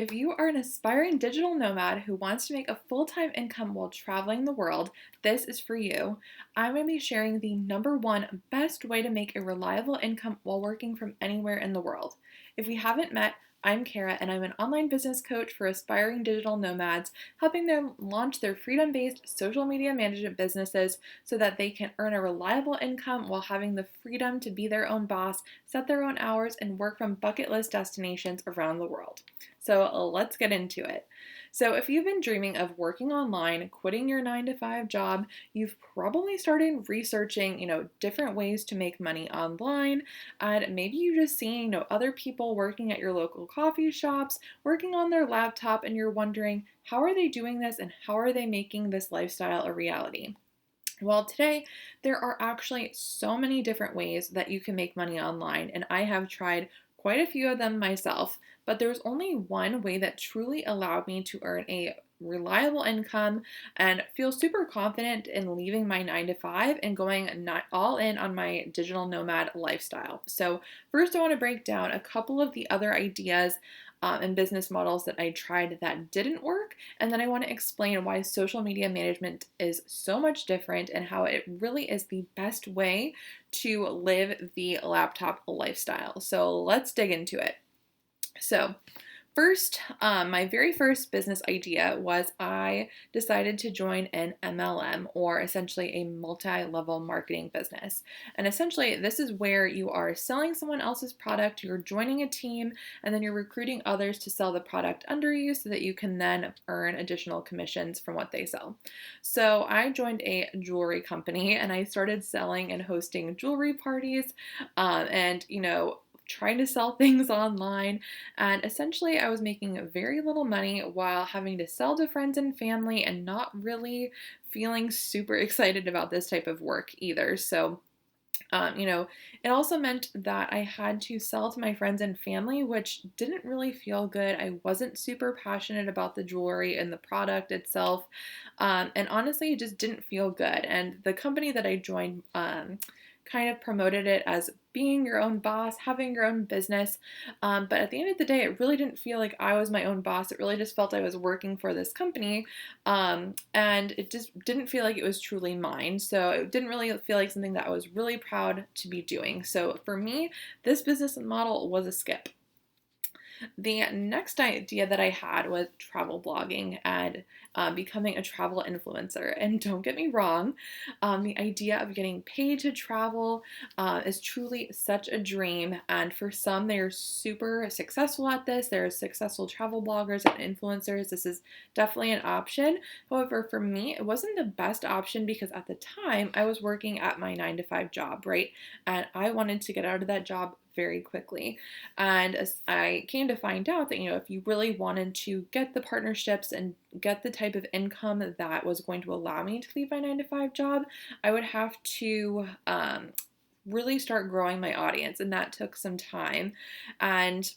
If you are an aspiring digital nomad who wants to make a full-time income while traveling the world, this is for you. I'm going to be sharing the number one best way to make a reliable income while working from anywhere in the world. If we haven't met, I'm Kara and I'm an online business coach for aspiring digital nomads, helping them launch their freedom-based social media management businesses so that they can earn a reliable income while having the freedom to be their own boss, set their own hours, and work from bucket list destinations around the world. So let's get into it. So, if you've been dreaming of working online, quitting your 9 to 5 job, you've probably started researching, different ways to make money online. And maybe you've just seen, other people working at your local coffee shops, working on their laptop, and you're wondering, how are they doing this and how are they making this lifestyle a reality? Well, today there are actually so many different ways that you can make money online, and I have tried quite a few of them myself, but there's only one way that truly allowed me to earn a reliable income and feel super confident in leaving my 9 to 5 and going not all in on my digital nomad lifestyle. So, first, I want to break down a couple of the other ideas and business models that I tried that didn't work. And then I want to explain why social media management is so much different and how it really is the best way to live the laptop lifestyle. So let's dig into it. So, first, my very first business idea was I decided to join an MLM, or essentially a multi-level marketing business. And essentially, this is where you are selling someone else's product, you're joining a team, and then you're recruiting others to sell the product under you so that you can then earn additional commissions from what they sell. So I joined a jewelry company and I started selling and hosting jewelry parties, and trying to sell things online. And essentially, I was making very little money while having to sell to friends and family and not really feeling super excited about this type of work either. So, it also meant that I had to sell to my friends and family, which didn't really feel good. I wasn't super passionate about the jewelry and the product itself. And honestly, it just didn't feel good. And the company that I joined, kind of promoted it as being your own boss, having your own business. But at the end of the day, it really didn't feel like I was my own boss. It really just felt I was working for this company. And it just didn't feel like it was truly mine. So it didn't really feel like something that I was really proud to be doing. So for me, this business model was a skip. The next idea that I had was travel blogging and becoming a travel influencer. And don't get me wrong, the idea of getting paid to travel is truly such a dream. And for some, they're super successful at this. There are successful travel bloggers and influencers. This is definitely an option. However, for me, it wasn't the best option because at the time I was working at my 9 to 5 job, right? And I wanted to get out of that job very quickly. And as I came to find out that, if you really wanted to get the partnerships and get the type of income that was going to allow me to leave my 9 to 5 job, I would have to really start growing my audience. And that took some time. And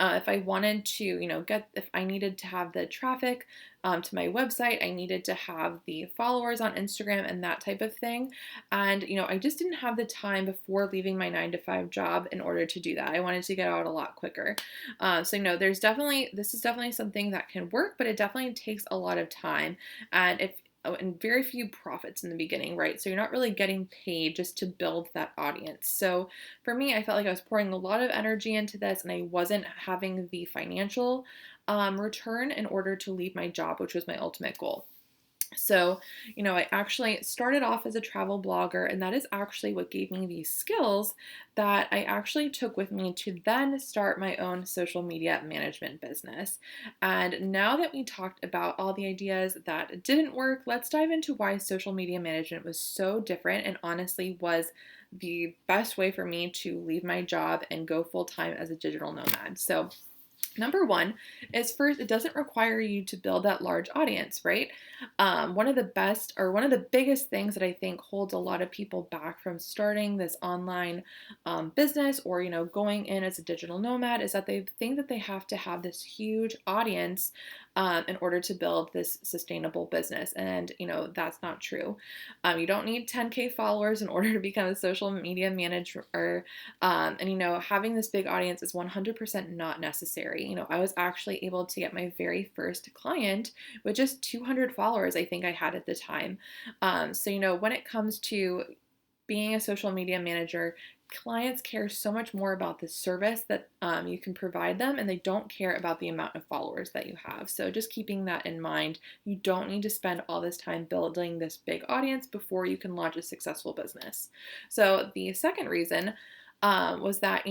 if I wanted to, if I needed to have the traffic to my website, I needed to have the followers on Instagram and that type of thing. And, I just didn't have the time before leaving my 9 to 5 job in order to do that. I wanted to get out a lot quicker. So, this is definitely something that can work, but it definitely takes a lot of time. And very few profits in the beginning, right? So you're not really getting paid just to build that audience. So for me, I felt like I was pouring a lot of energy into this and I wasn't having the financial return in order to leave my job, which was my ultimate goal. So, I actually started off as a travel blogger, and that is actually what gave me these skills that I actually took with me to then start my own social media management business. And now that we talked about all the ideas that didn't work, let's dive into why social media management was so different and honestly was the best way for me to leave my job and go full time as a digital nomad. So, number one is first, it doesn't require you to build that large audience, right? One of the biggest things that I think holds a lot of people back from starting this online business or, going in as a digital nomad is that they think that they have to have this huge audience in order to build this sustainable business. And, that's not true. You don't need 10K followers in order to become a social media manager. And, having this big audience is 100% not necessary. story. I was actually able to get my very first client with just 200 followers, I think I had at the time. So, when it comes to being a social media manager, clients care so much more about the service that you can provide them, and they don't care about the amount of followers that you have. So just keeping that in mind, you don't need to spend all this time building this big audience before you can launch a successful business. So the second reason was that,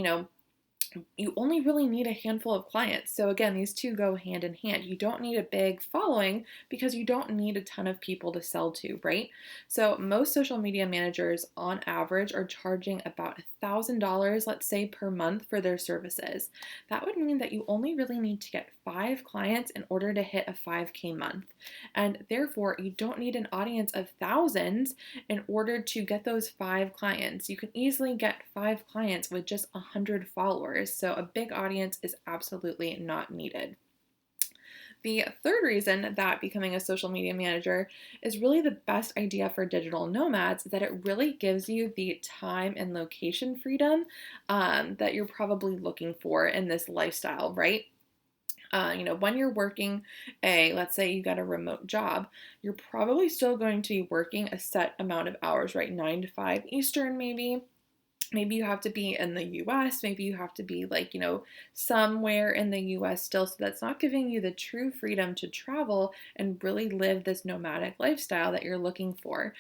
you only really need a handful of clients. So again, these two go hand in hand. You don't need a big following because you don't need a ton of people to sell to, right? So most social media managers on average are charging about $1,000, let's say, per month for their services. That would mean that you only really need to get 5 clients in order to hit a 5K month. And therefore, you don't need an audience of thousands in order to get those 5 clients. You can easily get 5 clients with just 100 followers. So a big audience is absolutely not needed. The third reason that becoming a social media manager is really the best idea for digital nomads is that it really gives you the time and location freedom that you're probably looking for in this lifestyle, right? When you're working let's say you got a remote job, you're probably still going to be working a set amount of hours, right? 9 to 5 Eastern, maybe. Maybe you have to be in the US, maybe you have to be somewhere in the US still. So that's not giving you the true freedom to travel and really live this nomadic lifestyle that you're looking for.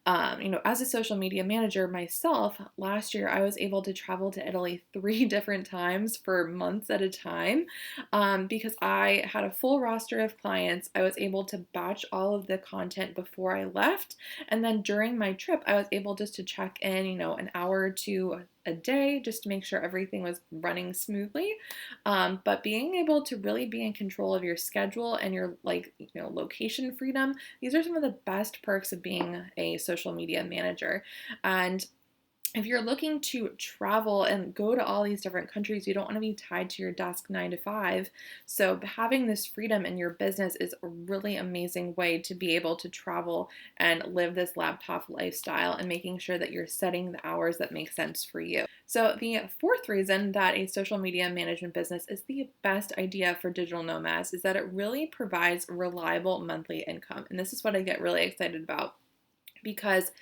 As a social media manager myself, last year I was able to travel to Italy 3 different times for months at a time because I had a full roster of clients. I was able to batch all of the content before I left. And then during my trip, I was able just to check in, an hour or two a day just to make sure everything was running smoothly. But being able to really be in control of your schedule and your location freedom, these are some of the best perks of being a social media manager. And if you're looking to travel and go to all these different countries, you don't want to be tied to your desk 9 to 5. So having this freedom in your business is a really amazing way to be able to travel and live this laptop lifestyle, and making sure that you're setting the hours that make sense for you. So the fourth reason that a social media management business is the best idea for digital nomads is that it really provides reliable monthly income. And this is what I get really excited about, because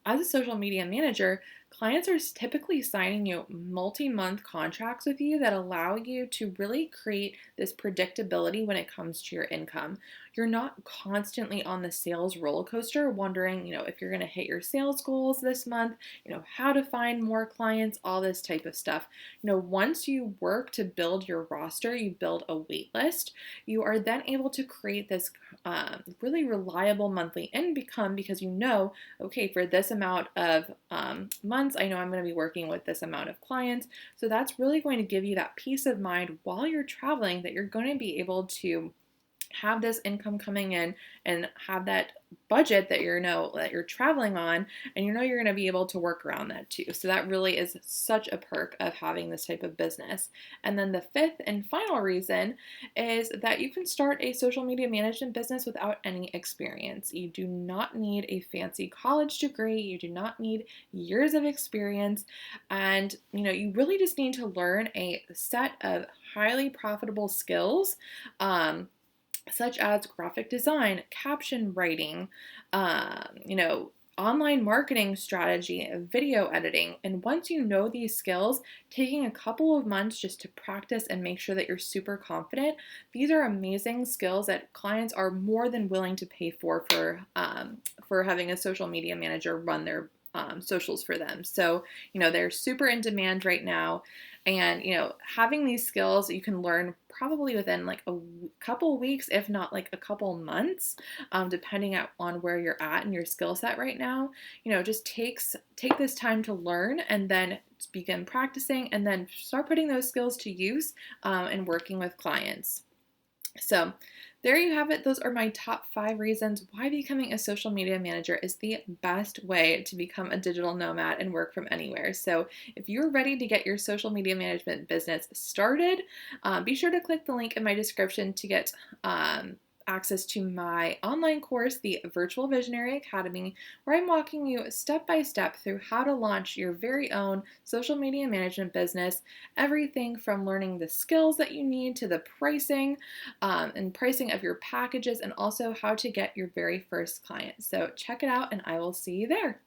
as a social media manager, clients are typically signing you multi-month contracts with you that allow you to really create this predictability when it comes to your income. You're not constantly on the sales roller coaster wondering, if you're going to hit your sales goals this month, how to find more clients, all this type of stuff. Once you work to build your roster, you build a wait list, you are then able to create this really reliable monthly income because okay, for this amount of months, I know I'm going to be working with this amount of clients. So that's really going to give you that peace of mind while you're traveling, that you're going to be able to have this income coming in and have that budget that that you're traveling on, and you're going to be able to work around that too. So that really is such a perk of having this type of business. And then the fifth and final reason is that you can start a social media management business without any experience. You do not need a fancy college degree. You do not need years of experience. And you really just need to learn a set of highly profitable skills, such as graphic design, caption writing, online marketing strategy, video editing. And once you know these skills, taking a couple of months just to practice and make sure that you're super confident, these are amazing skills that clients are more than willing to pay for having a social media manager run their socials for them. So, they're super in demand right now. And, having these skills you can learn probably within a couple weeks, if not a couple months, depending on where you're at and your skill set right now. Just take this time to learn, and then begin practicing, and then start putting those skills to use and working with clients. So there you have it. Those are my top 5 reasons why becoming a social media manager is the best way to become a digital nomad and work from anywhere. So if you're ready to get your social media management business started, be sure to click the link in my description to get access to my online course, the Virtual Visionary Academy, where I'm walking you step by step through how to launch your very own social media management business. Everything from learning the skills that you need to the pricing and pricing of your packages, and also how to get your very first client. So check it out, and I will see you there.